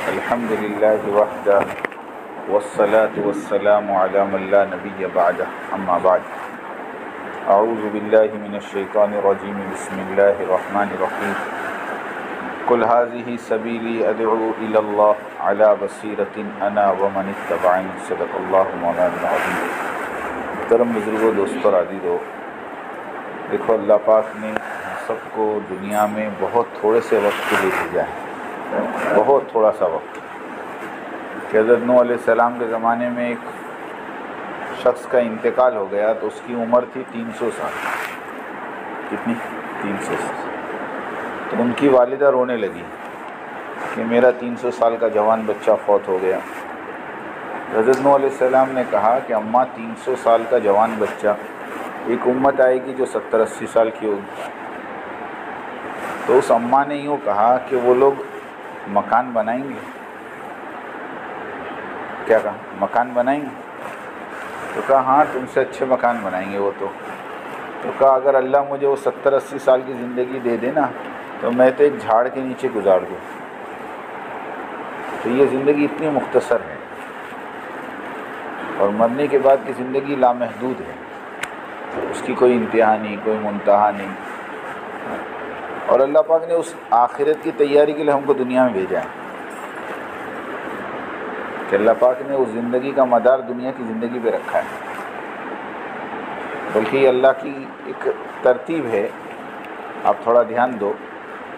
الحمدللہ وحدہ والصلاة والسلام علی من لا نبی بعدہ اما بعد اعوذ باللہ من الشیطان الرجیم بسم اللہ الرحمن الرحیم قل هذه سبیلی ادعو الی اللہ علی بصیرۃ انا ومن اتبعنی صدق اللہ مولانا العظیم۔ محترم بزرگوں، دوستوں اور عزیزو، دیکھو اللہ پاک نے سب کو دنیا میں بہت تھوڑے سے وقت کے لیے بھیجا ہے، بہت تھوڑا سا وقت کہ حضرت نوح علیہ السلام کے زمانے میں ایک شخص کا انتقال ہو گیا تو اس کی عمر تھی 300 سال۔ کتنی؟ 300 سال۔ تو ان کی والدہ رونے لگی کہ میرا 300 سال کا جوان بچہ فوت ہو گیا۔ حضرت نوح علیہ السلام نے کہا کہ اماں 300 سال کا جوان بچہ، ایک امت آئے گی جو 70-80 سال کی ہوگی۔ تو اس اماں نے یوں کہا کہ وہ لوگ مکان بنائیں گے؟ کیا کہا؟ مکان بنائیں گے؟ تو کہا ہاں، تم سے اچھے مکان بنائیں گے وہ تو کہا اگر اللہ مجھے وہ 70-80 سال کی زندگی دے دے نا تو میں تو ایک جھاڑ کے نیچے گزار دوں۔ تو یہ زندگی اتنی مختصر ہے اور مرنے کے بعد کی زندگی لامحدود ہے، اس کی کوئی انتہا نہیں، کوئی منتہا نہیں۔ اور اللہ پاک نے اس آخرت کی تیاری کے لیے ہم کو دنیا میں بھیجا ہے کہ اللہ پاک نے اس زندگی کا مدار دنیا کی زندگی پہ رکھا ہے، بلکہ یہ اللہ کی ایک ترتیب ہے۔ آپ تھوڑا دھیان دو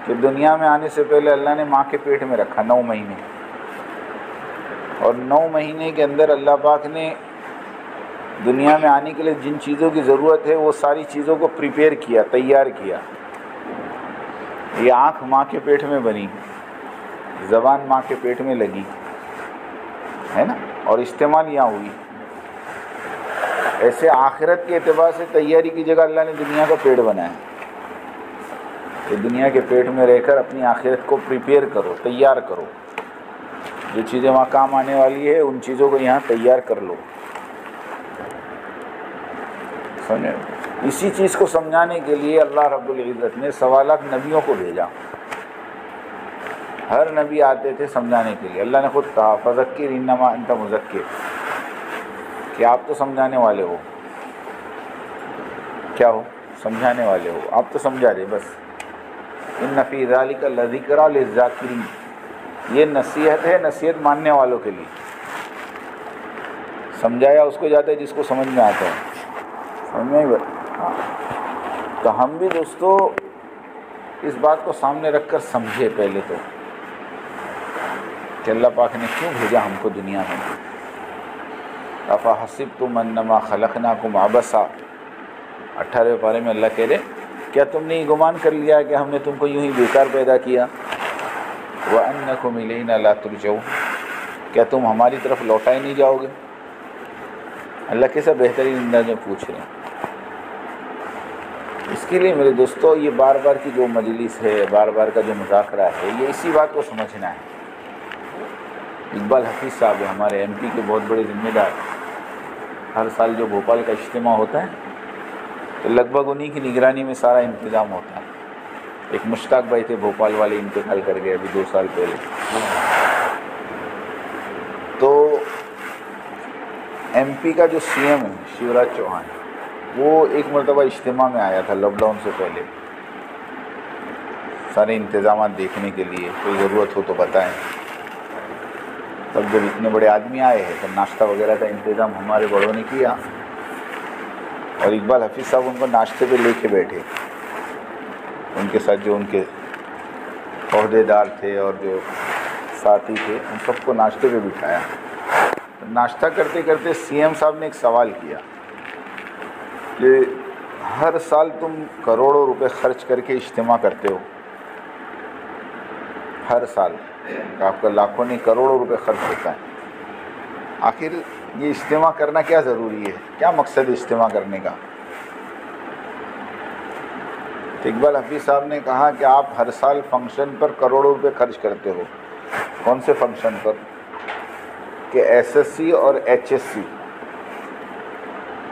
کہ دنیا میں آنے سے پہلے اللہ نے ماں کے پیٹ میں رکھا 9 مہینے، اور 9 مہینے کے اندر اللہ پاک نے دنیا میں آنے کے لیے جن چیزوں کی ضرورت ہے وہ ساری چیزوں کو پریپیئر کیا، تیار کیا۔ یہ آنکھ ماں کے پیٹ میں بنی، زبان ماں کے پیٹ میں لگی ہے نا، اور استعمال یہاں ہوئی۔ ایسے آخرت کے اعتبار سے تیاری کی جگہ اللہ نے دنیا کا پیٹ بنایا کہ دنیا کے پیٹ میں رہ کر اپنی آخرت کو پریپیئر کرو، تیار کرو۔ جو چیزیں وہاں کام آنے والی ہے ان چیزوں کو یہاں تیار کر لو۔ سمجھے؟ اسی چیز کو سمجھانے کے لیے اللہ رب العزت نے 1.25 لاکھ نبیوں کو بھیجا۔ ہر نبی آتے تھے سمجھانے کے لیے۔ اللہ نے خود کہا فذکر انما انت مذکر، کہ آپ تو سمجھانے والے ہو۔ کیا ہو؟ سمجھانے والے ہو، آپ تو سمجھا رہے بس۔ ان فی ذلک لذکری للذاکرین، یہ نصیحت ہے نصیحت ماننے والوں کے لیے۔ سمجھایا اس کو جاتا ہے جس کو سمجھ میں آتا ہے۔ سمجھ میں؟ تو ہم بھی دوستو اس بات کو سامنے رکھ کر سمجھے پہلے تو کہ اللہ پاک نے کیوں بھیجا ہم کو دنیا میں۔ افحسبتم انما خلقناکم عبثا، 18ویں پارے میں اللہ کہہ رہے کیا تم نے یہ گمان کر لیا کہ ہم نے تم کو یوں ہی بیکار پیدا کیا؟ وَأَنَّكُمْ إِلَيْنَا لَا تُرْجَعُونَ، کیا تم ہماری طرف لوٹائے نہیں جاؤ گے؟ اللہ کیسا بہترین انداز میں پوچھ رہے ہیں۔ اس کے لیے میرے دوستو یہ بار بار کی جو مجلس ہے، بار بار کا جو مذاکرہ ہے، یہ اسی بات کو سمجھنا ہے۔ اقبال حفیظ صاحب ہمارے ایم پی کے بہت بڑے ذمہ دار، ہر سال جو بھوپال کا اجتماع ہوتا ہے تو لگ بھگ انہی کی نگرانی میں سارا انتظام ہوتا ہے۔ ایک مشتاق بھائی تھے بھوپال والے، انتقال کر گئے ابھی 2 سال پہلے۔ تو ایم پی کا جو سی ایم ہے شیوراج چوہان، وہ ایک مرتبہ اجتماع میں آیا تھا لاک ڈاؤن سے پہلے، سارے انتظامات دیکھنے کے لیے، کوئی ضرورت ہو تو بتائیں۔ تب جب اتنے بڑے آدمی آئے ہیں تو ناشتہ وغیرہ کا انتظام ہمارے بڑوں نے کیا، اور اقبال حفیظ صاحب ان کو ناشتے پہ لے کے بیٹھے۔ ان کے ساتھ جو ان کے عہدے دار تھے اور جو ساتھی تھے ان سب کو ناشتے پہ بٹھایا۔ ناشتہ کرتے کرتے سی ایم صاحب نے ایک سوال کیا کہ ہر سال تم کروڑوں روپے خرچ کر کے اجتماع کرتے ہو، ہر سال آپ کا لاکھوں نہیں کروڑوں روپے خرچ ہوتا ہے، آخر یہ اجتماع کرنا کیا ضروری ہے؟ کیا مقصد ہے اجتماع کرنے کا؟ تو اقبال حفیظ صاحب نے کہا کہ آپ ہر سال فنکشن پر کروڑوں روپے خرچ کرتے ہو۔ کون سے فنکشن پر؟ کہ ایس ایس سی اور ایچ ایس سی،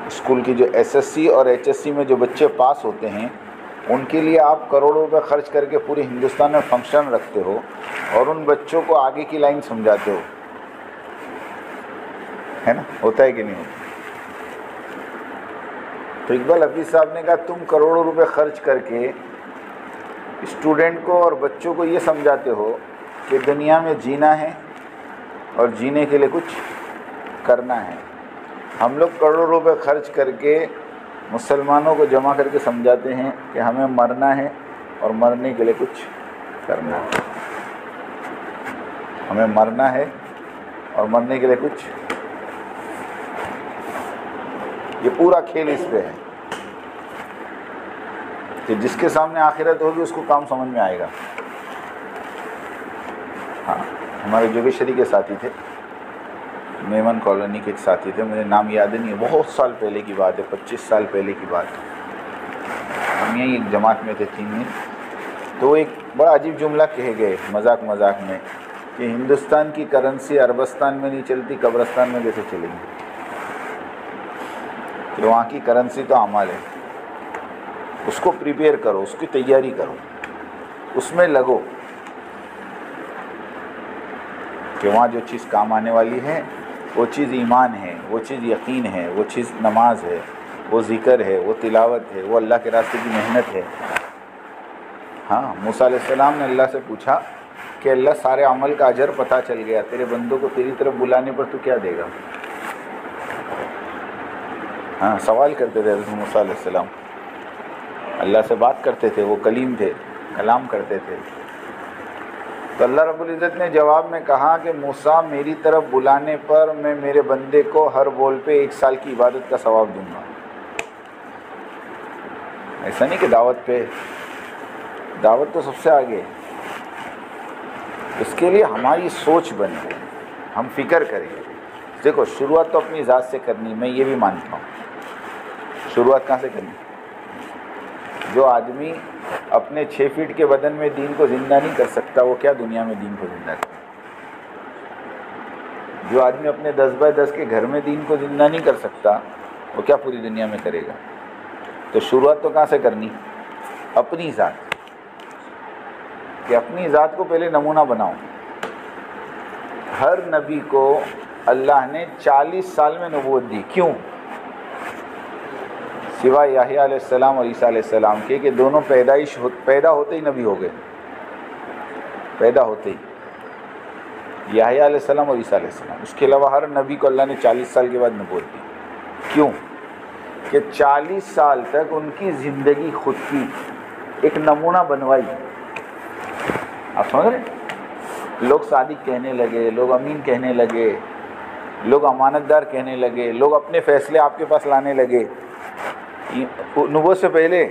اسکول کی جو ایس ایس سی اور ایچ ایس سی میں جو بچے پاس ہوتے ہیں ان کے لیے آپ کروڑوں روپے خرچ کر کے پورے ہندوستان میں فنکشن رکھتے ہو اور ان بچوں کو آگے کی لائن سمجھاتے ہو، ہے نا؟ ہوتا ہے کہ نہیں ہوتا؟ تو اقبال حفیظ صاحب نے کہا تم کروڑوں روپے خرچ کر کے اسٹوڈنٹ کو اور بچوں کو یہ سمجھاتے ہو کہ دنیا میں جینا ہے اور جینے کے لیے کچھ کرنا ہے۔ ہم لوگ کروڑوں روپے خرچ کر کے مسلمانوں کو جمع کر کے سمجھاتے ہیں کہ ہمیں مرنا ہے اور مرنے کے لیے کچھ کرنا ہے، ہمیں مرنا ہے اور مرنے کے لیے کچھ، یہ پورا کھیل اس پہ ہے کہ جس کے سامنے آخرت ہوگی اس کو کام سمجھ میں آئے گا۔ ہاں، ہمارے جوگیشری کے ساتھی تھے، میمن کالونی کے ساتھی تھے، مجھے نام یاد نہیں ہے، بہت سال پہلے کی بات ہے، 25 سال پہلے کی بات ہے، ہم یہیں ایک جماعت میں تھے 3 دن، تو ایک بڑا عجیب جملہ کہے گئے مذاق میں کہ ہندوستان کی کرنسی عربستان میں نہیں چلتی، قبرستان میں کیسے چلے گی؟ کہ وہاں کی کرنسی تو اعمال ہے، اس کو پریپیئر کرو، اس کی تیاری کرو، اس میں لگو کہ وہاں جو چیز کام آنے والی ہے وہ چیز ایمان ہے، وہ چیز یقین ہے، وہ چیز نماز ہے، وہ ذکر ہے، وہ تلاوت ہے، وہ اللہ کے راستے کی محنت ہے۔ ہاں، موسیٰ علیہ السلام نے اللہ سے پوچھا کہ اللہ سارے عمل کا اجر پتہ چل گیا، تیرے بندوں کو تیری طرف بلانے پر تو کیا دے گا؟ ہاں، سوال کرتے تھے حضرت موسیٰ علیہ السلام، اللہ سے بات کرتے تھے، وہ کلیم تھے، کلام کرتے تھے۔ تو اللہ رب العزت نے جواب میں کہا کہ موسیٰ میری طرف بلانے پر میں میرے بندے کو ہر بول پہ 1 سال کی عبادت کا ثواب دوں گا۔ ایسا نہیں کہ دعوت پہ، دعوت تو سب سے آگے، اس کے لیے ہماری سوچ بنے، ہم فکر کریں۔ دیکھو، شروعات تو اپنی ذات سے کرنی، میں یہ بھی مانتا ہوں، شروعات کہاں سے کرنی؟ جو آدمی اپنے 6 فٹ کے بدن میں دین کو زندہ نہیں کر سکتا، وہ کیا دنیا میں دین کو زندہ کرے؟ جو آدمی اپنے 10 بائی 10 کے گھر میں دین کو زندہ نہیں کر سکتا، وہ کیا پوری دنیا میں کرے گا؟ تو شروعات تو کہاں سے کرنی؟ اپنی ذات، کہ اپنی ذات کو پہلے نمونہ بناؤ۔ ہر نبی کو اللہ نے 40 سال میں نبوت دی، کیوں؟ سوائے یحییٰ علیہ السلام اور عیسیٰ علیہ السلام کے، کہ دونوں پیدا ہوتے ہی نبی ہو گئے، پیدا ہوتے ہی، یحییٰ علیہ السلام اور عیسیٰ علیہ السلام۔ اس کے علاوہ ہر نبی کو اللہ نے 40 سال کے بعد نبوت دی، کیوں؟ کہ 40 سال تک ان کی زندگی خود کی ایک نمونہ بنوائی۔ آپ سمجھ رہے ہیں؟ لوگ صادق کہنے لگے، لوگ امین کہنے لگے، لوگ امانت دار کہنے لگے، لوگ اپنے فیصلے آپ کے پاس لانے لگے۔ نبوت سے پہلے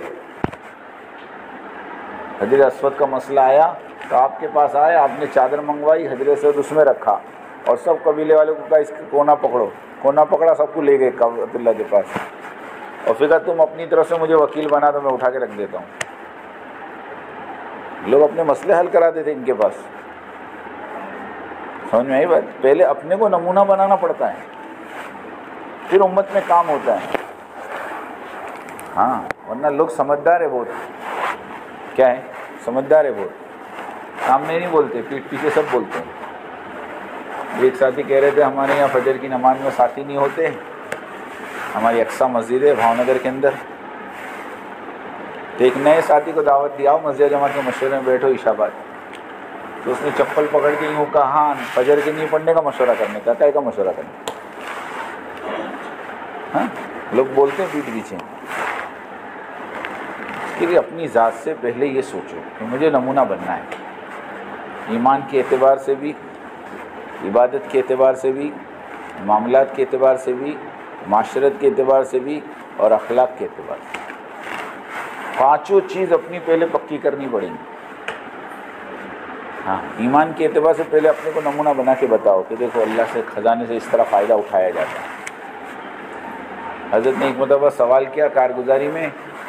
حجر اسود کا مسئلہ آیا تو آپ کے پاس آئے، آپ نے چادر منگوائی، حجر اسود اس میں رکھا اور سب قبیلے والوں کو کہا اس کا کونا پکڑو، کونا پکڑا، سب کو لے گئے کعبۃ اللہ کے پاس، اور پھر کہا تم اپنی طرف سے مجھے وکیل بنا تو میں اٹھا کے رکھ دیتا ہوں۔ لوگ اپنے مسئلے حل کراتے تھے ان کے پاس۔ سمجھ میں آئی بات؟ پہلے اپنے کو نمونہ بنانا پڑتا ہے، پھر امت میں کام ہوتا ہے۔ ہاں، ورنہ لوگ سمجھدار ہے بہت، کیا ہے؟ سمجھدار ہے بہت، سامنے نہیں بولتے، پیٹھ پیچھے سب بولتے ہیں۔ ایک ساتھی کہہ رہے تھے ہمارے یہاں فجر کی نماز میں ساتھی نہیں ہوتے، ہماری اقصیٰ مسجد ہے بھاؤ نگر کے اندر، تو ایک نئے ساتھی کو دعوت دیا، مسجد جماعت کے مشورے میں بیٹھو عشاء بعد، تو اس نے چپل پکڑ کے یوں کہا ہاں فجر کے نہیں پڑھنے کا مشورہ کرنے کا، کیا مشورہ کرنے؟ ہاں، لوگ بولتے ہیں پیٹھ پیچھے۔ اس کے لیے اپنی ذات سے پہلے یہ سوچو کہ مجھے نمونہ بننا ہے، ایمان کے اعتبار سے بھی، عبادت کے اعتبار سے بھی، معاملات کے اعتبار سے بھی، معاشرت کے اعتبار سے بھی، اور اخلاق کے اعتبار سے۔ 5 چیز اپنی پہلے پکی کرنی پڑیں گی۔ ہاں، ایمان کے اعتبار سے پہلے اپنے کو نمونہ بنا کے بتاؤ کہ دیکھو اللہ سے خزانے سے اس طرح فائدہ اٹھایا جاتا ہے۔ حضرت نے ایک مرتبہ سوال کیا کارگزاری میں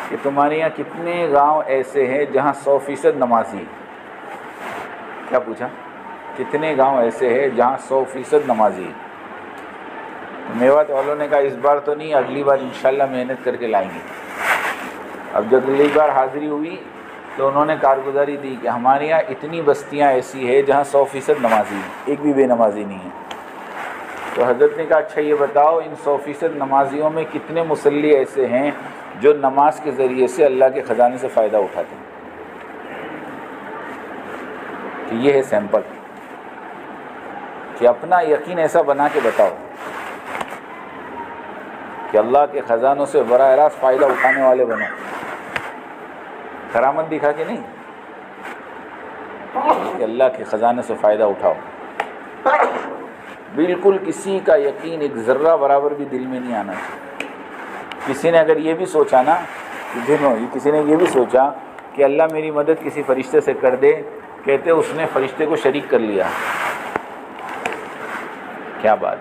کہ تمہارے یہاں کتنے گاؤں ایسے ہیں جہاں 100% نمازی؟ کیا پوچھا؟ کتنے گاؤں ایسے ہیں جہاں 100% نمازی؟ میوات والوں نے کہا اس بار تو نہیں، اگلی بار انشاءاللہ محنت کر کے لائیں گے۔ اب جب اگلی بار حاضری ہوئی تو انہوں نے کارگزاری دی کہ ہمارے یہاں اتنی بستیاں ایسی ہے جہاں 100% نمازی ہیں، ایک بھی بے نمازی نہیں ہے۔ تو حضرت نے کہا اچھا یہ بتاؤ ان 100% نمازیوں میں کتنے مصلی ایسے ہیں جو نماز کے ذریعے سے اللہ کے خزانے سے فائدہ اٹھاتے ہیں؟ کہ یہ ہے سیمپل، کہ اپنا یقین ایسا بنا کے بتاؤ کہ اللہ کے خزانوں سے براہ راست فائدہ اٹھانے والے بنو، کرامت دکھا کے نہیں کہ اللہ کے خزانے سے فائدہ اٹھاؤ۔ بالکل کسی کا یقین ایک ذرہ برابر بھی دل میں نہیں آنا چاہیے۔ کسی نے اگر یہ بھی سوچا نا کسی نے یہ بھی سوچا کہ اللہ میری مدد کسی فرشتے سے کر دے، کہتے اس نے فرشتے کو شریک کر لیا۔ کیا بات!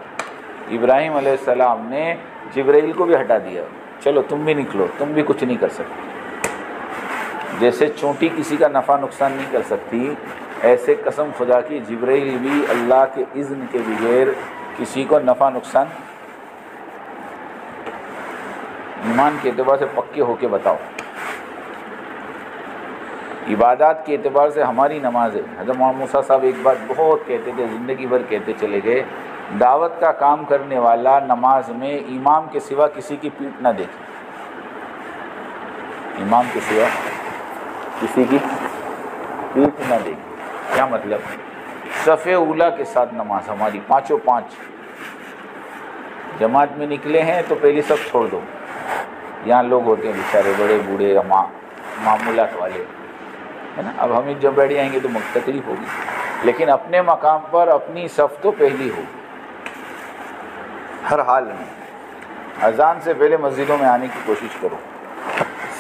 ابراہیم علیہ السلام نے جبرائیل کو بھی ہٹا دیا، چلو تم بھی نکلو، تم بھی کچھ نہیں کر سکتے۔ جیسے چونٹی کسی کا نفع نقصان نہیں کر سکتی، ایسے قسم خدا کی جبرائیل بھی اللہ کے اذن کے بغیر کسی کو نفع نقصان۔ ایمان کے اعتبار سے پکے ہو کے بتاؤ، عبادات کے اعتبار سے ہماری نماز ہے۔ حضرت محمد موسیٰ صاحب ایک بات بہت کہتے تھے، زندگی بھر کہتے چلے گئے، دعوت کا کام کرنے والا نماز میں امام کے سوا کسی کی پیٹھ نہ دیکھے۔ امام کے سوا کسی کی پیٹھ نہ دیکھے۔ کیا مطلب؟ صف اولیٰ کے ساتھ نماز ہماری پانچوں پانچ، جماعت میں نکلے ہیں تو پہلی صف چھوڑ دو۔ یہاں لوگ ہوتے ہیں بیچارے بڑے بوڑھے معمولات والے، ہے نا، اب ہم جب بیٹھ جائیں گے تو تکلیف ہوگی، لیکن اپنے مقام پر اپنی صف تو پہلی ہو ہر حال میں۔ اذان سے پہلے مسجدوں میں آنے کی کوشش کرو۔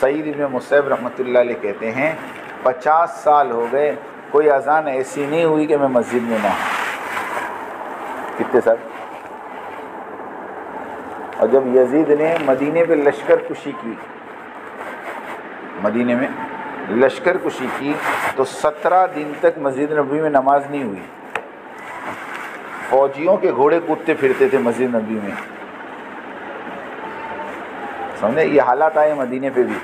سعید ابن مسیب رحمۃ اللہ علیہ کہتے ہیں 50 سال ہو گئے کوئی اذان ایسی نہیں ہوئی کہ میں مسجد میں نہ ہوں۔ کتنے سال؟ اور جب یزید نے مدینے پہ لشکر کشی کی، مدینے میں لشکر کشی کی تو 17 دن تک مسجد نبوی میں نماز نہیں ہوئی۔ فوجیوں کے گھوڑے کودتے پھرتے تھے مسجد نبوی میں، سمجھے؟ یہ حالات آئے مدینے پہ بھی۔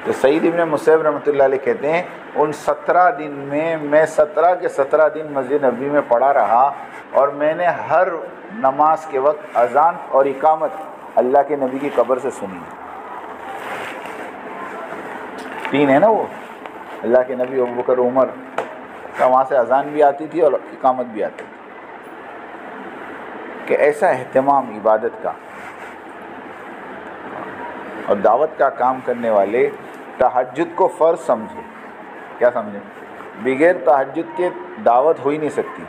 تو سعید ابن مسیب رحمۃ اللہ علیہ کہتے ہیں ان 17 دن میں 17 کے 17 دن مسجد نبوی میں پڑا رہا، اور میں نے ہر نماز کے وقت اذان اور اقامت اللہ کے نبی کی قبر سے سنی۔ 3 ہے نا وہ، اللہ کے نبی، ابوبکر، عمر، کا وہاں سے اذان بھی آتی تھی اور اقامت بھی آتی تھی۔ کہ ایسا اہتمام عبادت کا، اور دعوت کا کام کرنے والے تہجد کو فرض سمجھے۔ کیا سمجھے؟ بغیر تہجد کے دعوت ہو ہی نہیں سکتی۔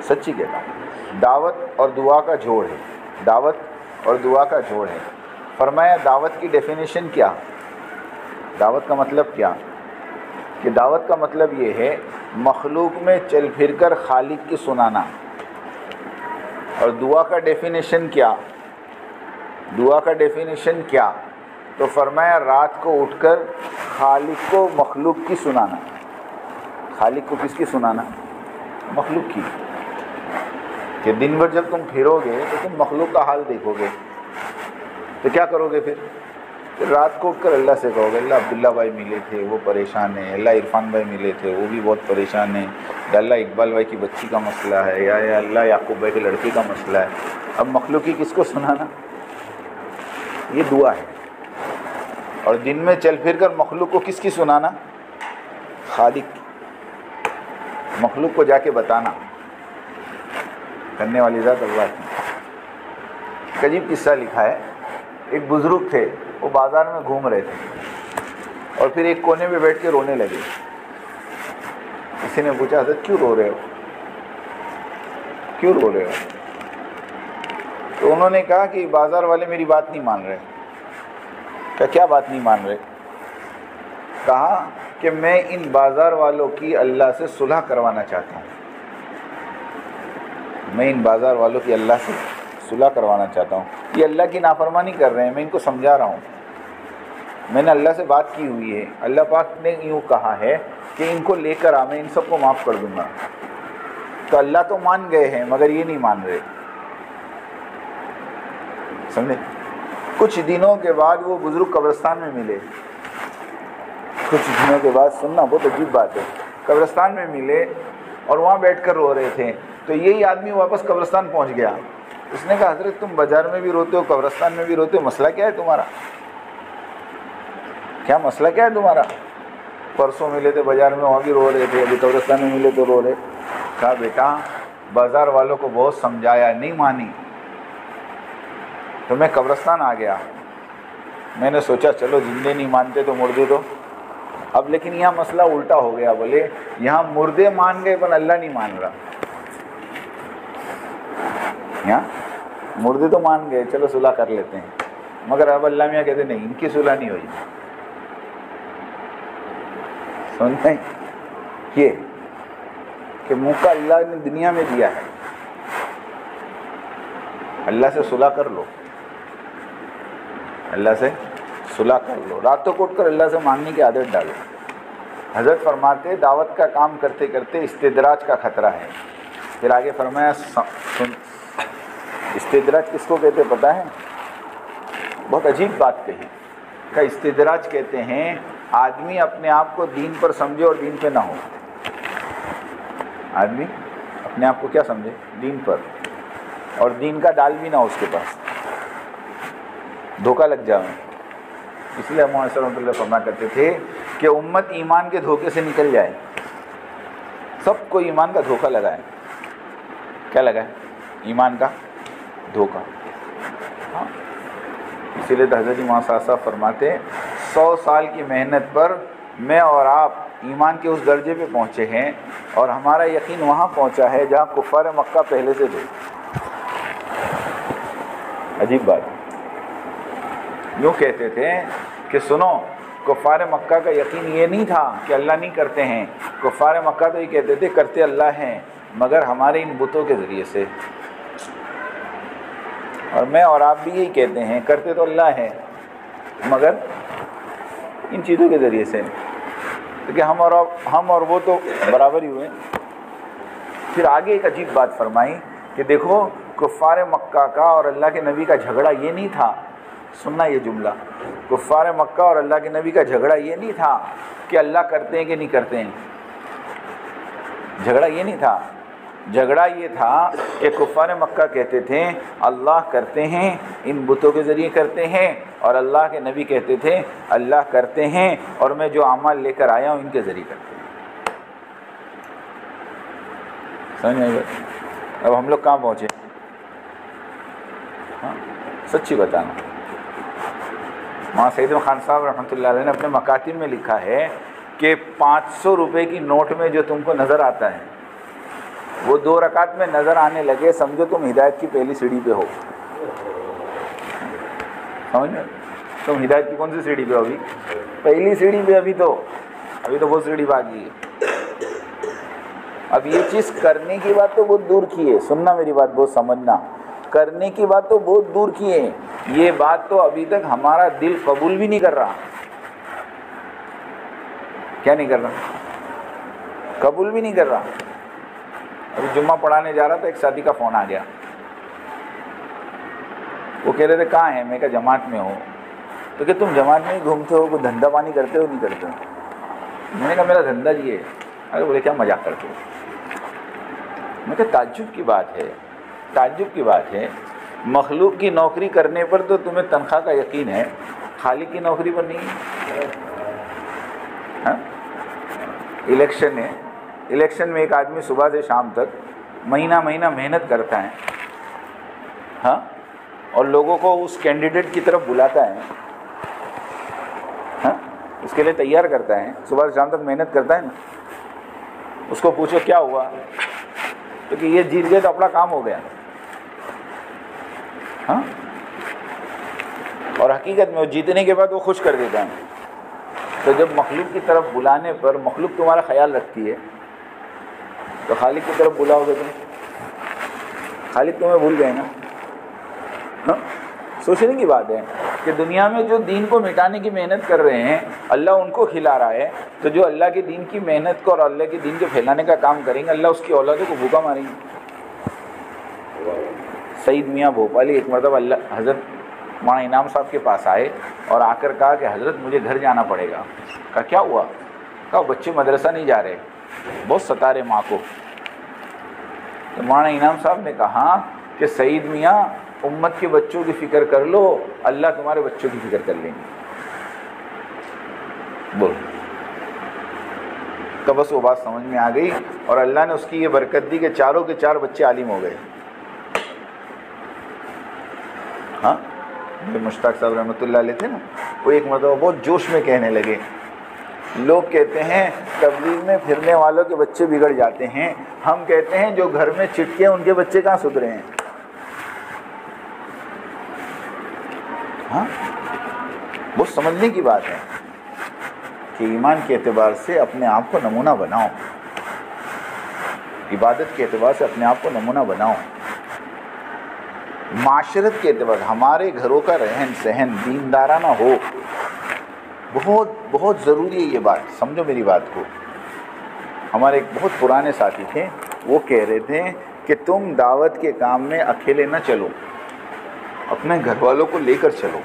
سچی کہتا ہوں، دعوت اور دعا کا جوڑ ہے، دعوت اور دعا کا جوڑ ہے۔ فرمایا دعوت کی ڈیفینیشن کیا؟ دعوت کا مطلب کیا؟ کہ دعوت کا مطلب یہ ہے مخلوق میں چل پھر کر خالق کی سنانا۔ اور دعا کا ڈیفینیشن کیا؟ دعا کا ڈیفینیشن کیا؟ تو فرمایا رات کو اٹھ کر خالق کو مخلوق کی سنانا۔ خالق کو کس کی سنانا؟ مخلوق کی۔ کہ دن بھر جب تم پھرو گے تو تم مخلوق کا حال دیکھو گے، تو کیا کرو گے پھر رات کو اٹھ کر اللہ سے کہو گے اللہ عبداللہ بھائی ملے تھے وہ پریشان ہیں، اللہ عرفان بھائی ملے تھے وہ بھی بہت پریشان ہیں، اللہ اقبال بھائی کی بچی کا مسئلہ ہے، یا اللہ یعقوب بھائی کے لڑکے کا مسئلہ ہے۔ اب مخلوقی کس کو سنانا؟ یہ دعا ہے۔ اور دن میں چل پھر کر مخلوق کو کس کی سنانا؟ خالق کی۔ مخلوق کو جا کے بتانا، کرنے والی ذات اللہ کی۔ ایک عجیب قصہ لکھا ہے، ایک بزرگ تھے، وہ بازار میں گھوم رہے تھے اور پھر ایک کونے میں بیٹھ کے رونے لگے۔ کسی نے پوچھا حضرت کیوں رو رہے ہو؟ کیوں رو رہے ہو؟ تو انہوں نے کہا کہ بازار والے میری بات نہیں مان رہے۔ کہ کیا بات نہیں مان رہے؟ کہا کہ میں ان بازار والوں کی اللہ سے صلح کروانا چاہتا ہوں، میں ان بازار والوں کی اللہ سے صلح کروانا چاہتا ہوں۔ یہ اللہ کی نافرمانی کر رہے ہیں، میں ان کو سمجھا رہا ہوں، میں نے اللہ سے بات کی ہوئی ہے، اللہ پاک نے یوں کہا ہے کہ ان کو لے کر آ، میں ان سب کو معاف کر دوں گا۔ تو اللہ تو مان گئے ہیں مگر یہ نہیں مان رہے، سمجھے؟ کچھ دنوں کے بعد وہ بزرگ قبرستان میں ملے، کچھ دنوں کے بعد، سننا بہت عجیب بات ہے، قبرستان میں ملے اور وہاں بیٹھ کر رو رہے تھے. تو یہی آدمی واپس قبرستان پہنچ گیا. اس نے کہا حضرت تم بازار میں بھی روتے ہو، قبرستان میں بھی روتے ہو، مسئلہ کیا ہے تمہارا؟ کیا مسئلہ کیا ہے تمہارا؟ پرسوں ملے تھے بازار میں، وہاں بھی رو رہے تھے، ابھی قبرستان میں ملے تو رو رہے. کہا بیٹا بازار والوں کو بہت سمجھایا، نہیں مانی، تو میں قبرستان آ گیا. میں نے سوچا چلو زندے نہیں مانتے تو مردے تو. اب لیکن یہاں مسئلہ الٹا ہو گیا، بولے یہاں مردے مان گئے پر اللہ نہیں مان رہا. یہاں مردے تو مان گئے، چلو صلح کر لیتے ہیں، مگر اب اللہ میاں کہتے نہیں، ان کی صلح نہیں ہوئی. سنتے ہیں یہ کہ موقع اللہ نے دنیا میں دیا ہے، اللہ سے صلح کر لو، اللہ سے صلح کر لو، راتوں کو اٹھ کر اللہ سے مانگنے کی عادت ڈالو. حضرت فرماتے دعوت کا کام کرتے کرتے استدراج کا خطرہ ہے. پھر آگے فرمایا استدراج کس کو کہتے پتہ ہے؟ بہت عجیب بات کہی کہ استدراج کہتے ہیں آدمی اپنے آپ کو دین پر سمجھے اور دین پہ نہ ہو. آدمی اپنے آپ کو کیا سمجھے؟ دین پر، اور دین کا ڈال بھی نہ ہو اس کے پاس، دھوکہ لگ جائے. اس لیے ہم صلی اللہ علیہ وسلم فرمایا کرتے تھے کہ امت ایمان کے دھوکے سے نکل جائے. سب کو ایمان کا دھوکہ لگائے. کیا لگائے؟ ایمان کا دھوکہ. ہاں اسی لیے حضرت امام صاحب فرماتے 100 سال کی محنت پر میں اور آپ ایمان کے اس درجے پہ پہنچے ہیں، اور ہمارا یقین وہاں پہنچا ہے جہاں کفار مکہ پہلے سے تھے. عجیب بات. یوں کہتے تھے کہ سنو، کفار مکہ کا یقین یہ نہیں تھا کہ اللہ نہیں کرتے ہیں، کفار مکہ تو یہ کہتے تھے کرتے اللہ ہیں مگر ہمارے ان بتوں کے ذریعے سے. اور میں اور آپ بھی یہی کہتے ہیں کرتے تو اللہ ہیں مگر ان چیزوں کے ذریعے سے، کیونکہ ہم اور وہ تو برابر ہی ہوئے. پھر آگے ایک عجیب بات فرمائی کہ دیکھو کفار مکہ کا اور اللہ کے نبی کا جھگڑا یہ نہیں تھا، سننا یہ جملہ، کفار مکہ اور اللہ کے نبی کا جھگڑا یہ نہیں تھا کہ اللہ کرتے ہیں کہ نہیں کرتے ہیں. جھگڑا یہ نہیں تھا، جھگڑا یہ تھا کہ کفار مکہ کہتے تھے اللہ کرتے ہیں، ان بتوں کے ذریعے کرتے ہیں، اور اللہ کے نبی کہتے تھے اللہ کرتے ہیں اور میں جو اعمال لے کر آیا ہوں ان کے ذریعے کرتے ہیں. سمجھ میں آئی بات؟ اب ہم لوگ کہاں پہنچے؟ ہاں سچی بتانا. وہاں سید خان صاحب رحمۃ اللہ علیہ نے اپنے مکاتب میں لکھا ہے کہ 500 روپے کی نوٹ میں جو تم کو نظر آتا ہے وہ 2 رکعت میں نظر آنے لگے، سمجھو تم ہدایت کی پہلی سیڑھی پہ ہو. سمجھ میں؟ تم ہدایت کی کون سی سیڑھی پہ ہو؟ ابھی پہلی سیڑھی پہ. ابھی تو بہت سیڑھی باقی ہے. اب یہ چیز کرنے کی بات تو بہت دور کی ہے، سننا میری بات بہت سمجھنا، کرنے کی بات تو بہت دور کی ہے. یہ بات تو ابھی تک ہمارا دل قبول بھی نہیں کر رہا. کیا نہیں کر رہا؟ قبول بھی نہیں کر رہا. ابھی جمعہ پڑھانے جا رہا تھا، ایک شادی کا فون آ گیا. وہ کہہ رہے تھے کہاں ہیں؟ میں کہا جماعت میں ہوں. تو کہ تم جماعت میں ہی گھومتے ہو، کوئی دھندا پانی کرتے ہو نہیں کرتے ہو؟ میں نے کہا میرا دھندا یہ ہے. ارے بولے کیا مذاق کرتے ہو؟ میں کہا تعجب کی بات ہے، تعجب کی بات ہے، مخلوق کی نوکری کرنے پر تو تمہیں تنخواہ کا یقین ہے، خالق کی نوکری پر نہیں ہے. ہاں الیکشن ہے، الیکشن میں ایک آدمی صبح سے شام تک مہینہ محنت کرتا ہے، ہاں، اور لوگوں کو اس کینڈیڈیٹ کی طرف بلاتا ہے، ہاں، اس کے لیے تیار کرتا ہے، صبح سے شام تک محنت کرتا ہے نا. اس کو پوچھو کیا ہوا تو کہ یہ جیت گئے تو اپنا کام ہو گیا. ہاں، اور حقیقت میں وہ جیتنے کے بعد وہ خوش کر دیتا ہے. تو جب مخلوق کی طرف بلانے پر مخلوق تمہارا خیال رکھتی ہے تو خالق کی طرف بلاؤ گے تم؟ خالق تمہیں بھول گئے نا. ہاں سوچنے کی بات ہے کہ دنیا میں جو دین کو مٹانے کی محنت کر رہے ہیں اللہ ان کو کھلا رہا ہے، تو جو اللہ کے دین کی محنت کو اور اللہ کے دین کے پھیلانے کا کام کریں گے اللہ اس کی اولادوں کو بھوکا ماریں گے. سعید میاں بھوپالی ایک مرتبہ حضرت مولانا انعام صاحب کے پاس آئے اور آ کر کہا کہ حضرت مجھے گھر جانا پڑے گا. کہا کیا ہوا؟ کہا بچے مدرسہ نہیں جا رہے، بہت ستا رہے ماں کو. تو مولانا انعام صاحب نے کہا کہ سعید میاں امت کے بچوں کی فکر کر لو، اللہ تمہارے بچوں کی فکر کر لیں گے. بول تو بس وہ بات سمجھ میں آ گئی اور اللہ نے اس کی یہ برکت دی کہ چاروں کے چار بچے عالم ہو گئے. ہاں مشتاق صاحب رحمۃ اللہ علیہ تھے نا، وہ ایک مرتبہ بہت جوش میں کہنے لگے، لوگ کہتے ہیں تبلیغ میں پھرنے والوں کے بچے بگڑ جاتے ہیں، ہم کہتے ہیں جو گھر میں چٹکے ان کے بچے کہاں سدھرے ہیں. ہاں وہ سمجھنے کی بات ہے کہ ایمان کے اعتبار سے اپنے آپ کو نمونہ بناؤ، عبادت کے اعتبار سے اپنے آپ کو نمونہ بناؤ، معاشرت کے اعتبار ہمارے گھروں کا رہن سہن دیندارانہ ہو. بہت بہت ضروری ہے یہ بات، سمجھو میری بات کو. ہمارے ایک بہت پرانے ساتھی تھے، وہ کہہ رہے تھے کہ تم دعوت کے کام میں اکیلے نہ چلو، اپنے گھر والوں کو لے کر چلو،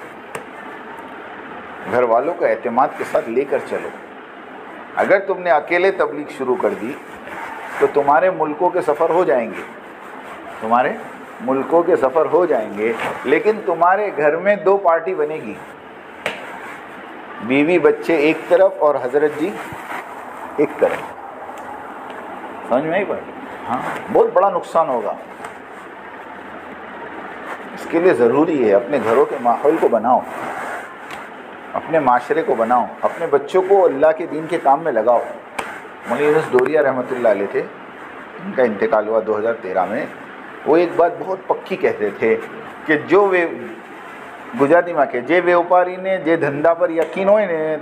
گھر والوں کو اعتماد کے ساتھ لے کر چلو. اگر تم نے اکیلے تبلیغ شروع کر دی تو تمہارے ملکوں کے سفر ہو جائیں گے، تمہارے ملکوں کے سفر ہو جائیں گے، لیکن تمہارے گھر میں دو پارٹی بنے گی، بیوی بچے ایک طرف اور حضرت جی ایک طرف. سمجھ میں آئی بات؟ ہاں بہت بڑا نقصان ہوگا. اس کے لیے ضروری ہے اپنے گھروں کے ماحول کو بناؤ، اپنے معاشرے کو بناؤ، اپنے بچوں کو اللہ کے دین کے کام میں لگاؤ. مولانا یونس دوریا رحمۃ اللہ علیہ تھے، ان کا انتقال ہوا 2013 میں. وہ ایک بات بہت پکی کہتے تھے کہ جو گجراتی માં કે જે વેપારીને જે ધંધા પર યકીન હોય ને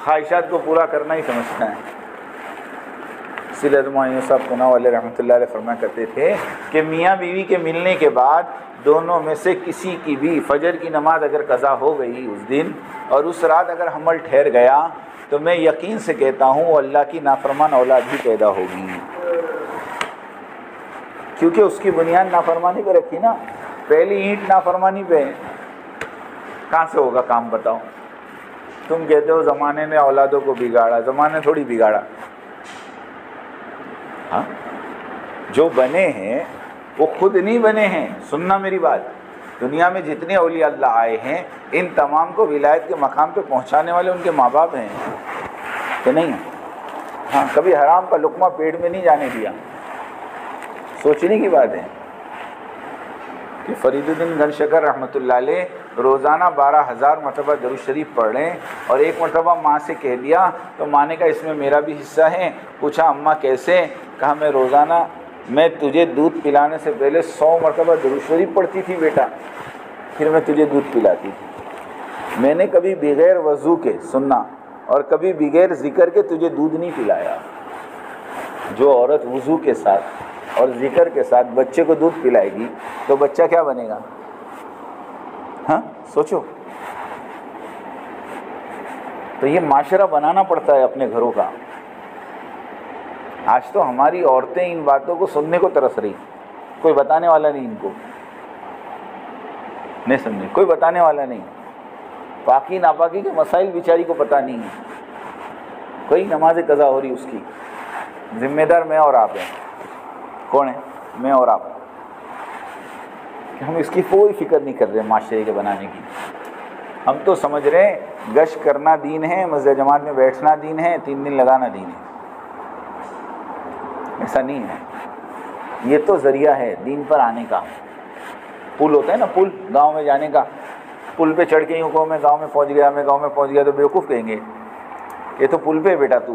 خواہشات کو پورا کرنا ہی سمجھتا ہے. سیدنا صاحب پونہ والے رحمۃ اللہ علیہ فرمایا کرتے تھے کہ میاں بیوی کے ملنے کے بعد دونوں میں سے کسی کی بھی فجر کی نماز اگر قضا ہو گئی اس دن اور اس رات اگر حمل ٹھہر گیا تو میں یقین سے کہتا ہوں وہ اللہ کی نافرمان اولاد ہی پیدا ہوگی، کیونکہ اس کی بنیاد نافرمانی پہ رکھی نا. پہلی اینٹ نافرمانی پہ ہے. کہاں سے ہوگا کام بتاؤ؟ تم کہتے ہو زمانے نے اولادوں کو بگاڑا، زمانے نے تھوڑی بگاڑا. ہاں جو بنے ہیں وہ خود نہیں بنے ہیں. سننا میری بات، دنیا میں جتنے اولیاء اللہ آئے ہیں ان تمام کو ولایت کے مقام پہ پہنچانے والے ان کے ماں باپ ہیں کہ نہیں؟ ہاں کبھی حرام کا لقمہ پیٹ میں نہیں جانے دیا. سوچنے کی بات ہے کہ فرید الدین گن شکر رحمۃ اللہ علیہ روزانہ 12,000 مرتبہ درود شریف پڑھ لیں اور ایک مرتبہ ماں سے کہہ دیا تو ماں نے کہا اس میں میرا بھی حصہ ہے. پوچھا اماں کیسے؟ کہا میں روزانہ میں تجھے دودھ پلانے سے پہلے 100 مرتبہ درود شریف پڑھتی تھی بیٹا، پھر میں تجھے دودھ پلاتی تھی. میں نے کبھی بغیر وضو کے سننا اور کبھی بغیر ذکر کے تجھے دودھ نہیں پلایا. جو عورت وضو کے ساتھ اور ذکر کے ساتھ بچے کو دودھ پلائے گی تو بچہ کیا بنے گا؟ ہاں سوچو. تو یہ معاشرہ بنانا پڑتا ہے اپنے گھروں کا. آج تو ہماری عورتیں ان باتوں کو سننے کو ترس رہی، کوئی بتانے والا نہیں ان کو، نہیں سمجھے؟ کوئی بتانے والا نہیں. پاکی ناپاکی کے مسائل بیچاری کو پتہ نہیں ہے. کوئی نماز قضا ہو رہی اس کی، ذمہ دار میں اور آپ ہیں. کون ہے؟ میں اور آپ. ہم اس کی کوئی فکر نہیں کر رہے معاشرے کے بنانے کی. ہم تو سمجھ رہے ہیں گشت کرنا دین ہے، مسجد جماعت میں بیٹھنا دین ہے، 3 دن لگانا دین ہے. ایسا نہیں ہے. یہ تو ذریعہ ہے دین پر آنے کا. پل ہوتا ہے نا، پل گاؤں میں جانے کا. پل پہ چڑھ کے یوں کہو میں گاؤں میں پہنچ گیا، میں گاؤں میں پہنچ گیا، تو بیوقوف کہیں گے یہ تو پل پہ بیٹا، تو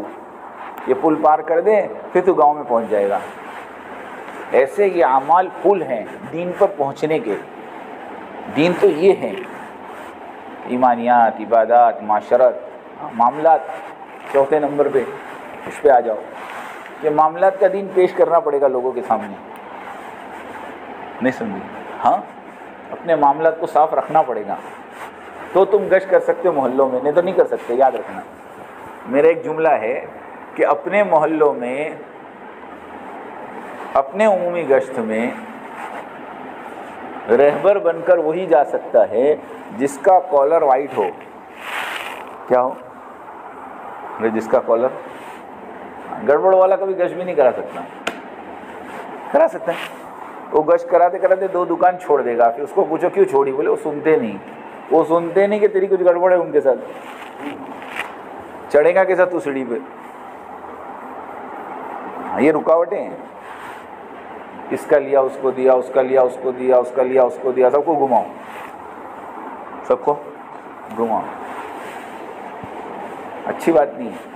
یہ پل پار کر دے پھر تو گاؤں میں پہنچ جائے گا. ایسے یہ اعمال پل ہیں دین پر پہنچنے کے. دین تو یہ ہیں ایمانیات، عبادات، معاشرت، معاملات. چوتھے نمبر پہ اس پہ آ جاؤ کہ معاملات کا دین پیش کرنا پڑے گا لوگوں کے سامنے. نہیں سمجھے؟ ہاں اپنے معاملات کو صاف رکھنا پڑے گا تو تم گشت کر سکتے ہو محلوں میں، نہیں تو نہیں کر سکتے. یاد رکھنا. میرا ایک جملہ ہے کہ اپنے محلوں میں، اپنے عمومی گشت میں رہبر بن کر وہی جا سکتا ہے جس کا کالر وائٹ ہو. کیا ہو؟ جس کا کالر. گڑبڑ والا کبھی گشت بھی نہیں کرا سکتا. کرا سکتا ہے وہ گشت کراتے کراتے 2 دکان چھوڑ دے گا. پھر اس کو پوچھو کیوں چھوڑی؟ بولے وہ سنتے نہیں. وہ سنتے نہیں کہ تیری کچھ گڑبڑ ہے ان کے ساتھ. چڑھے گا کیسا تو سیڑھی پہ؟ یہ رکاوٹیں ہیں. اس کا لیا اس کو دیا، اس کا لیا اس کو دیا، اس کا لیا اس کو دیا، سب کو گھماؤ، سب کو گھماؤ. اچھی بات نہیں ہے.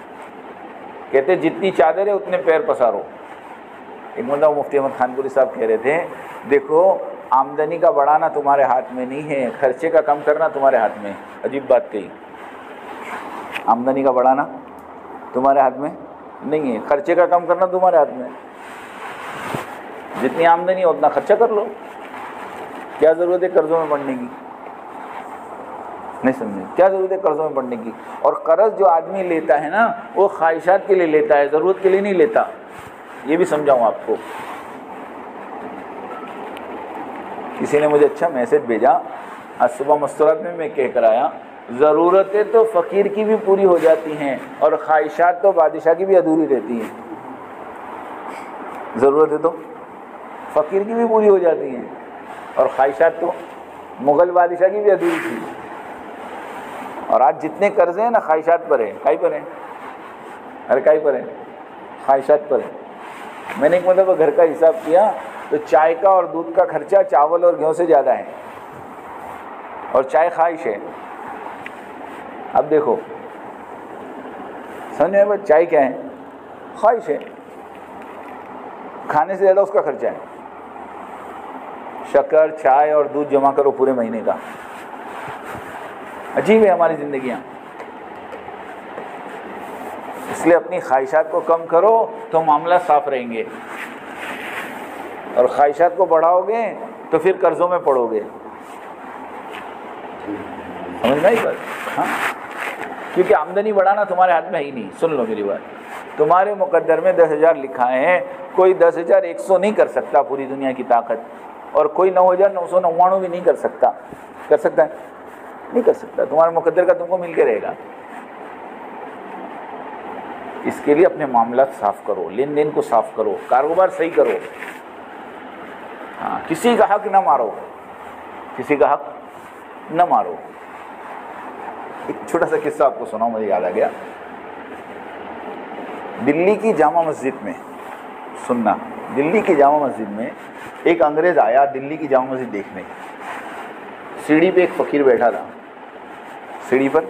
کہتے جتنی چادر ہے اتنے پیر پسارو. ایک مرتبہ مفتی احمد خان پوری صاحب کہہ رہے تھے دیکھو آمدنی کا بڑھانا تمہارے ہاتھ میں نہیں ہے، خرچے کا کم کرنا تمہارے ہاتھ میں. عجیب بات کہی. آمدنی کا بڑھانا تمہارے ہاتھ میں نہیں ہے، خرچے کا کم کرنا تمہارے ہاتھ میں. جتنی آمدنی ہے اتنا خرچہ کر لو. کیا ضرورت ہے قرضوں میں پڑنے کی؟ نہیں سمجھے؟ کیا ضرورت ہے قرضوں میں پڑنے کی؟ اور قرض جو آدمی لیتا ہے نا وہ خواہشات کے لیے لیتا ہے، ضرورت کے لیے نہیں لیتا. یہ بھی سمجھاؤں آپ کو. کسی نے مجھے اچھا میسج بھیجا آج صبح مستورات میں کہہ کر آیا، ضرورتیں تو فقیر کی بھی پوری ہو جاتی ہیں اور خواہشات تو بادشاہ کی بھی ادھوری رہتی ہیں. ضرورتیں تو فقیر کی بھی پوری ہو جاتی ہیں اور خواہشات تو مغل بادشاہ کی بھی ادھوری تھی. اور آج جتنے قرضے ہیں نا خواہشات پر ہیں. کائی پر ہیں؟ ارے کائی پر ہیں؟ خواہشات پر ہیں. میں نے ایک مطلب گھر کا حساب کیا تو چائے کا اور دودھ کا خرچہ چاول اور گیہوں سے زیادہ ہے اور چائے خواہش ہے. اب دیکھو سمجھے بھائی چائے کیا ہے؟ خواہش ہے. کھانے سے زیادہ اس کا خرچہ ہے. شکر، چائے اور دودھ جمع کرو پورے مہینے کا. عجیب ہے ہماری زندگیاں. اس لیے اپنی خواہشات کو کم کرو تو معاملات صاف رہیں گے، اور خواہشات کو بڑھاؤ گے تو پھر قرضوں میں پڑو گے. سمجھ میں آئی بات؟ ہاں، کیونکہ آمدنی بڑھانا تمہارے ہاتھ میں ہی نہیں. سن لو میری بات، تمہارے مقدر میں 10,000 لکھا ہے، کوئی 10,100 نہیں کر سکتا پوری دنیا کی طاقت، اور کوئی 9,999 بھی نہیں کر سکتا. کر سکتا ہے؟ نہیں کر سکتا. تمہارے مقدر کا تم کو مل کے رہے گا. اس کے لیے اپنے معاملات صاف کرو، لین دین کو صاف کرو، کاروبار صحیح کرو. ہاں، کسی کا حق نہ مارو، کسی کا حق نہ مارو. ایک چھوٹا سا قصہ آپ کو سناؤں، مجھے یاد آ گیا. دلی کی جامع مسجد میں، سننا، دلی کی جامع مسجد میں ایک انگریز آیا دلی کی جامع مسجد دیکھنے. سیڑھی پہ ایک فقیر بیٹھا تھا، سیڑھی پر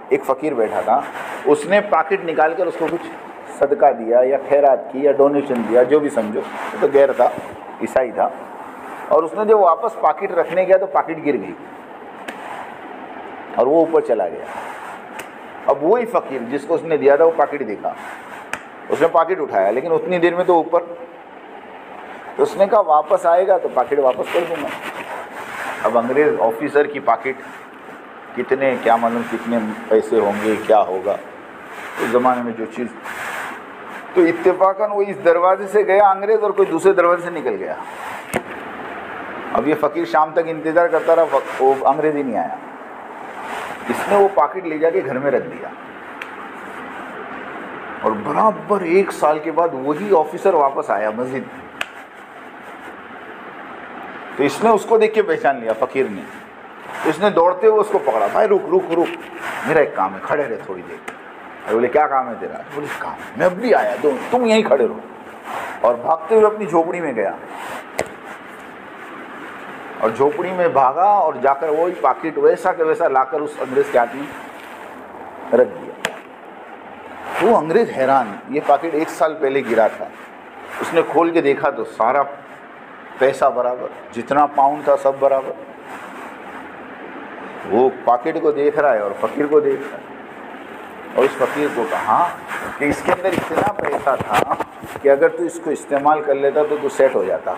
ایک فقیر بیٹھا تھا. اس نے پاکٹ نکال کر اس کو کچھ صدقہ دیا یا خیرات کی یا ڈونیشن دیا، جو بھی سمجھو. وہ تو غیر تھا، عیسائی تھا. اور اس نے جب واپس پاکٹ رکھنے گیا تو پاکٹ گر گئی اور وہ اوپر چلا گیا. اب وہی فقیر جس کو اس نے دیا تھا وہ پاکٹ دیکھا، اس نے پاکٹ اٹھایا، لیکن اتنی دیر میں تو اوپر. تو اس نے کہا واپس آئے گا تو پاکٹ واپس کر دوں گا. اب انگریز آفیسر کی پاکٹ کتنے، کیا معلوم کتنے پیسے ہوں گے، کیا ہوگا اس زمانے میں جو چیز. تو اتفاقاً وہ اس دروازے سے گیا انگریز اور کوئی دوسرے دروازے سے نکل گیا. اب یہ فقیر شام تک انتظار کرتا رہا، وہ انگریز ہی نہیں آیا. اس نے وہ پاکٹ لے جا کے گھر میں رکھ دیا، اور برابر 1 سال کے بعد وہی آفیسر واپس آیا مسجد. تو اس نے اس کو دیکھ کے پہچان لیا فقیر نے. اس نے دوڑتے ہوئے اس کو پکڑا، بھائی رک رک رک، میرا ایک کام ہے، کھڑے رہے تھوڑی دیر. بولے کیا کام ہے تیرا؟ بولے کام میں اب بھی آیا، تم یہیں کھڑے رہو. اور بھاگتے ہوئے اپنی جھوپڑی میں گیا، اور جھوپڑی میں بھاگا اور جا کر وہی پاکٹ ویسا کہ ویسا لا کر اس انگریز کے ہاتھ میں رکھ دیا. وہ انگریز حیران، یہ پاکٹ 1 سال پہلے گرا تھا. اس نے کھول کے دیکھا تو سارا پیسہ برابر، جتنا پاؤنڈ تھا سب برابر. وہ پاکٹ کو دیکھ رہا ہے اور فقیر کو دیکھ رہا ہے. اور اس فقیر کو کہا کہ اس کے اندر اتنا پیسہ تھا کہ اگر تو اس کو استعمال کر لیتا تو سیٹ ہو جاتا،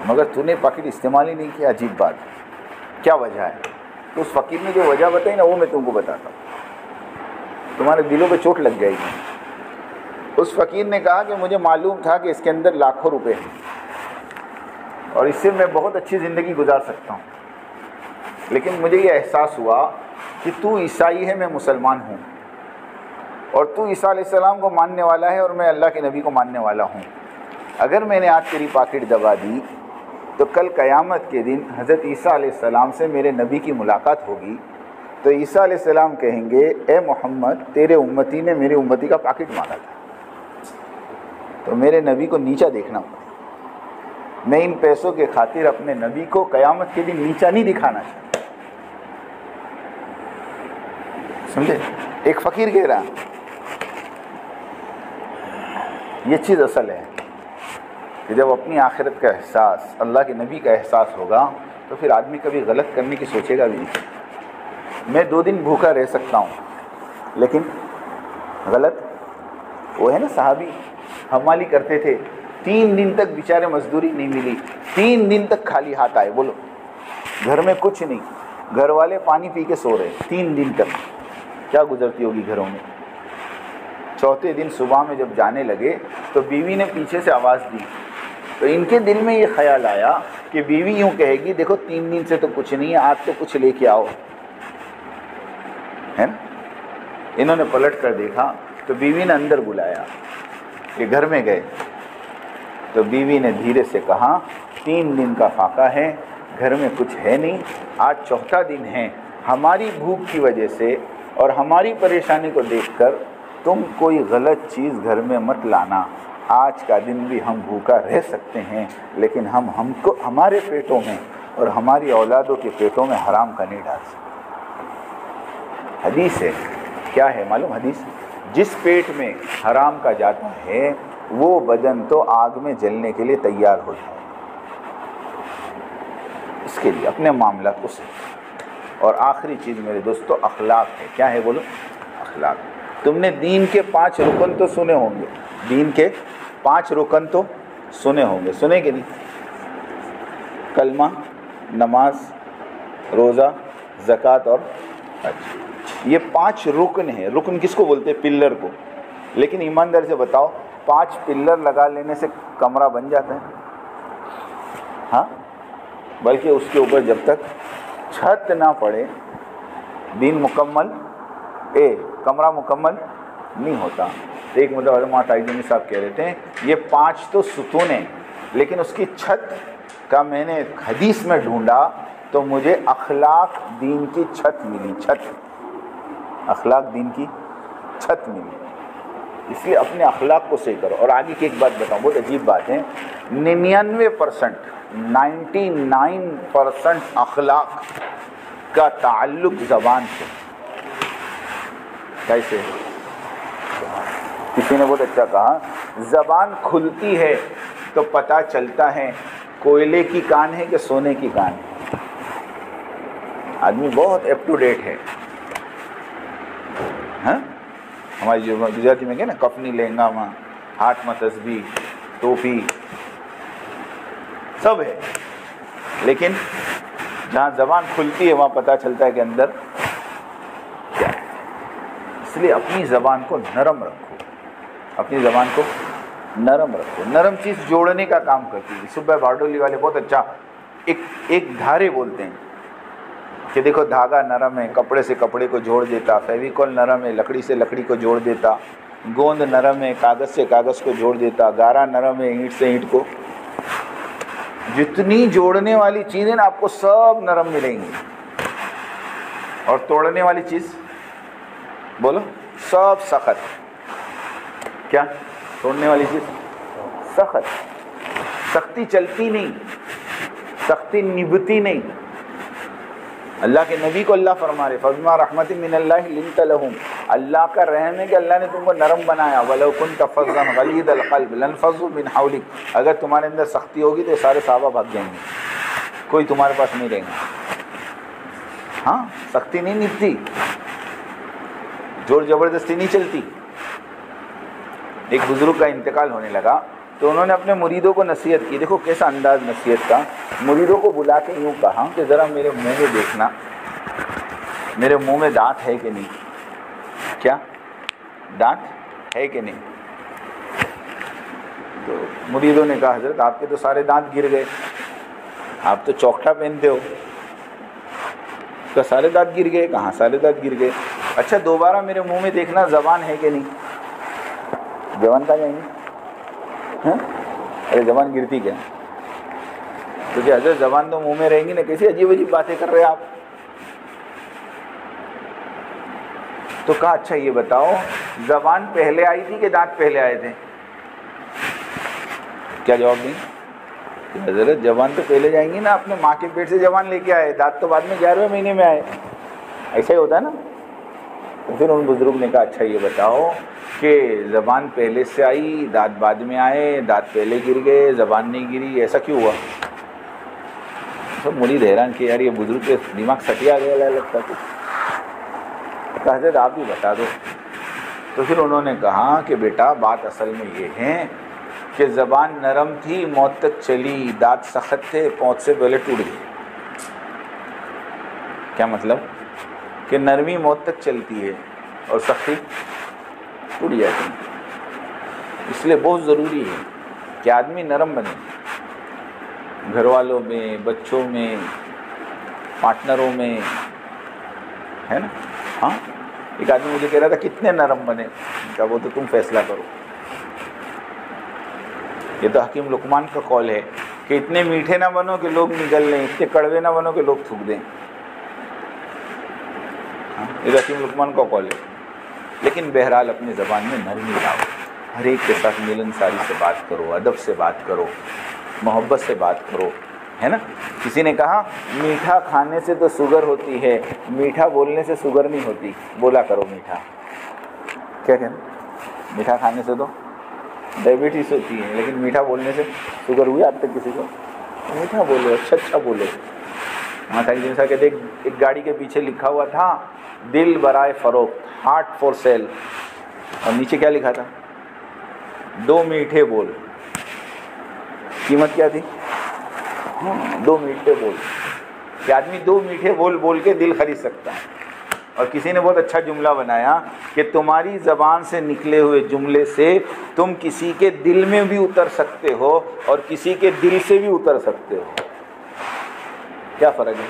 مگر تو نے پاکٹ استعمال ہی نہیں کیا. عجیب بات، کیا وجہ ہے؟ تو اس فقیر نے جو وجہ بتائی نا، وہ میں تم کو بتاتا ہوں، تمہارے دلوں پہ چوٹ لگ جائے گی. اس فقیر نے کہا کہ مجھے معلوم تھا کہ اس کے اندر لاکھوں روپے ہیں اور اس سے میں بہت اچھی زندگی گزار سکتا ہوں، لیکن مجھے یہ احساس ہوا کہ تو عیسائی ہے، میں مسلمان ہوں، اور تو عیسیٰ علیہ السلام کو ماننے والا ہے اور میں اللہ کے نبی کو ماننے والا ہوں. اگر میں نے آج تیری پاکٹ دبا دی تو کل قیامت کے دن حضرت عیسیٰ علیہ السلام سے میرے نبی کی ملاقات ہوگی. تو عیسیٰ علیہ السلام کہیں گے اے محمد، تیرے امتی نے میرے امتی کا پاکٹ مانگا تھا، تو میرے نبی کو نیچا دیکھنا پڑا. میں ان پیسوں کے خاطر اپنے نبی کو قیامت کے دن نیچا نہیں دکھانا چاہتا. سمجھے؟ ایک فقیر کہہ رہا، یہ چیز اصل ہے کہ جب اپنی آخرت کا احساس، اللہ کے نبی کا احساس ہوگا تو پھر آدمی کبھی غلط کرنے کی سوچے گا بھی نہیں. میں 2 دن بھوکا رہ سکتا ہوں، لیکن غلط، وہ ہے نا صحابی حمالی کرتے تھے، 3 دن تک بیچارے مزدوری نہیں ملی، 3 دن تک خالی ہاتھ آئے. بولو، گھر میں کچھ نہیں، گھر والے پانی پی کے سو رہے 3 دن تک. کیا گزرتی ہوگی گھروں میں. 4تھے دن صبح میں جب جانے لگے تو بیوی نے پیچھے سے آواز دی. تو ان کے دل میں یہ خیال آیا کہ بیوی یوں کہے گی دیکھو 3 دن سے تو کچھ نہیں ہے، آج تو کچھ لے کے آؤ، ہے نا. انہوں نے پلٹ کر دیکھا تو بیوی نے اندر بلایا کہ گھر میں گئے. تو بیوی نے دھیرے سے کہا 3 دن کا فاقہ ہے، گھر میں کچھ ہے نہیں، آج 4تھا دن ہے. ہماری بھوک کی وجہ سے اور ہماری پریشانی کو دیکھ کر تم کوئی غلط چیز گھر میں مت لانا. آج کا دن بھی ہم بھوکا رہ سکتے ہیں، لیکن ہم کو ہمارے پیٹوں میں اور ہماری اولادوں کے پیٹوں میں حرام کا نہیں ڈال سکتے. حدیث ہے، کیا ہے معلوم؟ حدیث، جس پیٹ میں حرام کا جاتا ہے وہ بدن تو آگ میں جلنے کے لیے تیار ہو جائے. اس کے لیے اپنے معاملات کو صحیح. اور آخری چیز میرے دوستو اخلاق ہے. کیا ہے بولو؟ اخلاق. تم نے دین کے 5 رکن تو سنے ہوں گے، دین کے 5 رکن تو سنے ہوں گے، سنے کہ نہیں؟ کلمہ، نماز، روزہ، زکوٰۃ اور حج، یہ 5 رکن ہیں۔ رکن کس کو بولتے ہیں؟ پلر کو۔ لیکن ایمانداری سے بتاؤ 5 پلر لگا لینے سے کمرہ بن جاتا ہے؟ ہاں، بلکہ اس کے اوپر جب تک چھت نہ پڑے دین مکمل کمرہ مکمل نہیں ہوتا۔ ایک مطلب علامہ تائیدینی صاحب کہہ رہے تھے یہ 5 تو ستون ہیں، لیکن اس کی چھت کا میں نے حدیث میں ڈھونڈا تو مجھے اخلاق دین کی چھت ملی، چھت، اخلاق دین کی چھت ملی۔ اس لیے اپنے اخلاق کو صحیح کرو۔ اور آگے کی ایک بات بتاؤں، بہت عجیب بات ہے، 99% اخلاق کا تعلق زبان سے۔ کیسے؟ کسی نے بہت اچھا کہا، زبان کھلتی ہے تو پتہ چلتا ہے کوئلے کی کان ہے کہ سونے کی کان ہے۔ آدمی بہت اپ ٹو ڈیٹ ہے، ہاں؟ ہماری گجراتی میں کہے نا کفنی لہنگا ماں، ہاتھ میں تسبیح، ٹوپی، سب ہے، لیکن جہاں زبان کھلتی ہے وہاں پتہ چلتا ہے کہ اندر کیا ہے۔ اس لیے اپنی زبان کو نرم رکھو، اپنی زبان کو نرم رکھو۔ نرم چیز جوڑنے کا کام کرتی ہے۔ صبح باڈولی والے بہت اچھا ایک دھارے بولتے ہیں کہ دیکھو دھاگا نرم ہے، کپڑے سے کپڑے کو جوڑ دیتا، فیویکول نرم ہے، لکڑی سے لکڑی کو جوڑ دیتا، گوند نرم ہے، کاغذ سے کاغذ کو جوڑ دیتا، گارا نرم ہے، اینٹ سے اینٹ کو۔ جتنی جوڑنے والی چیزیں نا آپ کو سب نرم ملیں گی، اور توڑنے والی چیز بولو سب سخت۔ کیا؟ توڑنے والی چیز سخت، سختی چلتی نہیں، سختی نبھتی نہیں۔ اللہ کے نبی کو اللہ فرما رہے فَبِمَا رَحْمَةٍ مِّنَ اللَّهِ لِنْتَ لَهُمْ، اللہ کا رحم ہے کہ اللہ نے تم کو نرم بنایا۔ وَلَوْ كُنْتَ فَظًّا غَلِيظَ الْقَلْبِ لَانفَضُّوا مِنْ حَوْلِكَ، اگر تمہارے اندر سختی ہوگی تو سارے صحابہ بھاگ جائیں گے، کوئی تمہارے پاس نہیں رہیں گا۔ ہاں، سختی نہیں نبھتی، زور زبردستی نہیں چلتی۔ ایک بزرگ کا انتقال ہونے لگا تو انہوں نے اپنے مریدوں کو نصیحت کی، دیکھو کیسا انداز نصیحت کا۔ مریدوں کو بلا کے یوں کہا کہ ذرا میرے منہ میں دیکھنا، میرے منہ میں دانت ہے کہ نہیں؟ کیا دانت ہے کہ نہیں؟ تو مریدوں نے کہا حضرت آپ کے تو سارے دانت گر گئے، آپ تو چوکٹا پہنتے ہو، تو سارے دانت گر گئے؟ کہاں سارے دانت گر گئے۔ اچھا دوبارہ میرے منہ میں دیکھنا زبان ہے کہ نہیں؟ زبان کہاں جائیں گے؟ ارے زبان گرتی کیا؟ تو کیا حضرت زبان تو منہ میں رہیں گی نا، کیسی عجیب عجیب باتیں کر رہے آپ؟ تو کہا اچھا یہ بتاؤ زبان پہلے آئی تھی کہ دانت پہلے آئے تھے؟ کیا جواب دیں؟ حضرت زبان تو پہلے جائیں گی نا، اپنے ماں کے پیٹ سے زبان لے کے آئے، دانت تو بعد میں 11ویں مہینے میں آئے، ایسا ہی ہوتا ہے نا۔ تو پھر ان بزرگ نے کہا اچھا یہ بتاؤ کہ زبان پہلے سے آئی، دانت بعد میں آئے، دانت پہلے گر گئے، زبان نہیں گری، ایسا کیوں ہوا؟ سب مرید حیران کہ یار یہ بزرگ کے دماغ سٹیا گیا لگتا کچھ۔ کہا حضرت آپ ہی بتا دو۔ تو پھر انہوں نے کہا کہ بیٹا بات اصل میں یہ ہے کہ زبان نرم تھی، موت تک چلی، دانت سخت تھے، پونچھ سے پہلے ٹوٹ گئے۔ کیا مطلب؟ کہ نرمی موت تک چلتی ہے اور سختی ٹوٹ جاتی ہے۔ اس لیے بہت ضروری ہے کہ آدمی نرم بنے، گھر والوں میں، بچوں میں، پارٹنروں میں، ہے نا۔ ہاں ایک آدمی مجھے کہہ رہا تھا کتنے نرم بنے، کیا وہ تو تم فیصلہ کرو۔ یہ تو حکیم لقمان کا قول ہے کہ اتنے میٹھے نہ بنو کہ لوگ نگل لیں، اتنے کڑوے نہ بنو کہ لوگ تھوک دیں۔ یہ تو حکیم لقمان کا قول ہے۔ لیکن بہرحال اپنی زبان میں نرمی لاؤ، ہر ایک کے ساتھ ملنساری سے بات کرو، ادب سے بات کرو، محبت سے بات کرو، ہے نا۔ کسی نے کہا میٹھا کھانے سے تو شوگر ہوتی ہے، میٹھا بولنے سے شوگر نہیں ہوتی، بولا کرو میٹھا۔ کیا کہنا؟ میٹھا کھانے سے تو ڈائبٹیز ہوتی ہے، لیکن میٹھا بولنے سے شوگر ہوئی آپ تک کسی کو؟ میٹھا بولو، اچھا بولو۔ ماتا جی جیسا کہتے ایک گاڑی کے پیچھے لکھا ہوا تھا دل برائے فروخت، ہارٹ فور سیل، اور نیچے کیا لکھا تھا؟ 2 میٹھے بول. قیمت کیا تھی؟ 2 میٹھے بول. کہ آدمی 2 میٹھے بول بول کے دل خرید سکتا ہے. اور کسی نے بہت اچھا جملہ بنایا کہ تمہاری زبان سے نکلے ہوئے جملے سے تم کسی کے دل میں بھی اتر سکتے ہو اور کسی کے دل سے بھی اتر سکتے ہو. کیا فرق ہے؟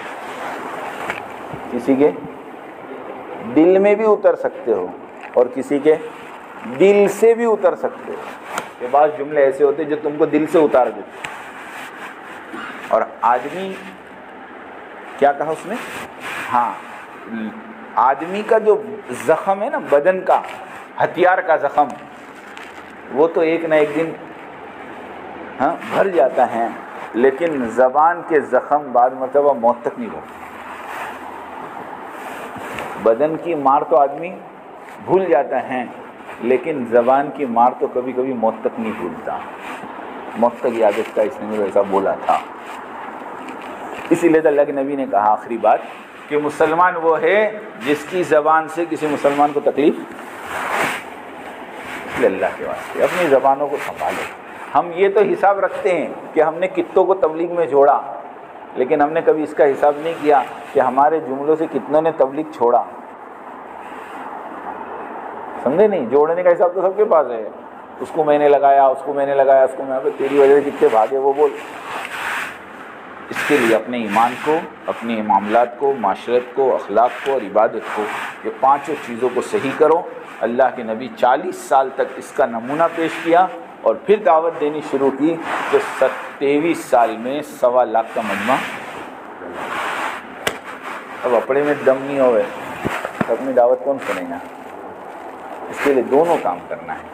کسی کے دل میں بھی اتر سکتے ہو اور کسی کے دل سے بھی اتر سکتے ہو. کہ بعض جملے ایسے ہوتے جو تم کو دل سے اتار دیتے. اور آدمی کیا کہا اس نے؟ ہاں، آدمی کا جو زخم ہے نا، بدن کا ہتھیار کا زخم، وہ تو ایک نہ ایک دن بھر جاتا ہے، لیکن زبان کے زخم بعد مرتبہ موت تک نہیں بھرتے. بدن کی مار تو آدمی بھول جاتا ہے، لیکن زبان کی مار تو کبھی کبھی موت تک نہیں بھولتا. موت تک یاد رکھتا. اس نے مجھے ایسا بولا تھا. اسی لیے تو اللہ کے نبی نے کہا آخری بات کہ مسلمان وہ ہے جس کی زبان سے کسی مسلمان کو تکلیف. اس لیے اللہ کے واسطے اپنی زبانوں کو سنبھالو. ہم یہ تو حساب رکھتے ہیں کہ ہم نے کتوں کو تبلیغ میں جوڑا، لیکن ہم نے کبھی اس کا حساب نہیں کیا کہ ہمارے جملوں سے کتنوں نے تبلیغ چھوڑا. سمجھے نہیں؟ جوڑنے کا حساب تو سب کے پاس ہے. اس کو میں نے لگایا، اس کو میں نے لگایا، اس کو میں نے، تیری وجہ سے کتنے بھاگے وہ بول. اس کے لیے اپنے ایمان کو، اپنے معاملات کو، معاشرت کو، اخلاق کو اور عبادت کو، یہ 5 چیزوں کو صحیح کرو. اللہ کے نبی 40 سال تک اس کا نمونہ پیش کیا اور پھر دعوت دینی شروع کی کہ 23 سال میں 1.25 لاکھ کا مجمع. اب اپنے میں دم نہیں ہوئے اپنی دعوت کون سنے گا؟ اس کے لیے دونوں کام کرنا ہے.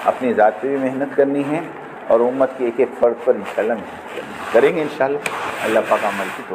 اپنی ذات پہ بھی محنت کرنی ہے اور امت کے ایک ایک فرد پر انشاءاللہ محنت کریں گے انشاءاللہ. اللہ پاک عمل کی تو